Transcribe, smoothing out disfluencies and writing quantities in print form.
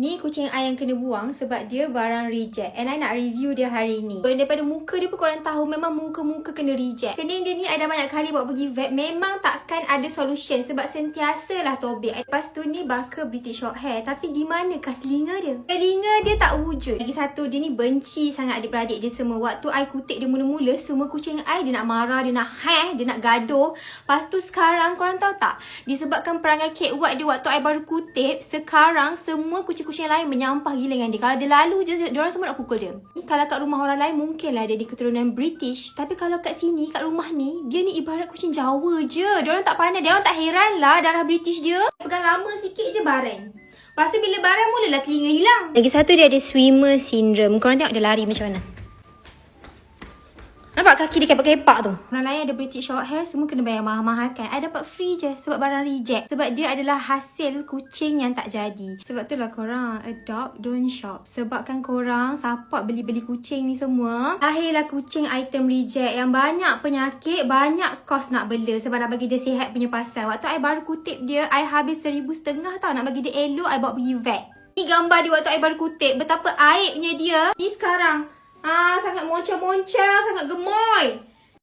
Ni kucing I yang kena buang sebab dia barang reject. And I nak review dia hari ni. Daripada muka dia pun korang tahu memang muka-muka kena reject. Kening dia ni I dah banyak kali bawa pergi vet. Memang takkan ada solution sebab sentiasalah tobek. Lepas tu ni baka British Shorthair. Tapi di manakah telinga dia? Telinga dia tak wujud. Lagi satu, dia ni benci sangat adik-beradik dia semua. Waktu I kutip dia mula-mula, semua kucing I dia nak marah, dia nak dia nak gaduh. Lepas tu sekarang korang tahu tak? Disebabkan perangai Kate White dia waktu I baru kutip, sekarang semua kucing-kucing lain menyampah gila dengan dia. Kalau dia lalu je, diorang semua nak pukul dia. Kalau kat rumah orang lain mungkinlah dia di keturunan British. Tapi kalau kat sini, kat rumah ni, dia ni ibarat kucing Jawa je. Diorang tak pandai, diorang tak heran lah darah British dia. Pegang lama sikit je barang. Lepas tu bila barang mulalah telinga hilang. Lagi satu dia ada swimmer syndrome. Korang tengok dia lari macam mana. Nampak kaki dia kepak-kepak tu. Orang lain ada British Shorthair, semua kena bayar mahal-mahal kan. I dapat free je sebab barang reject. Sebab dia adalah hasil kucing yang tak jadi. Sebab tu lah korang adopt, don't shop. Sebabkan korang support beli-beli kucing ni semua, lahirlah kucing item reject yang banyak penyakit, banyak kos nak bela sebab nak bagi dia sihat punya pasal. Waktu I baru kutip dia, I habis 1,500 tau nak bagi dia elok, I bawa pergi vet. Ni gambar dia waktu I baru kutip, betapa aibnya dia. Ni sekarang sangat moncong-moncong, sangat gemoy.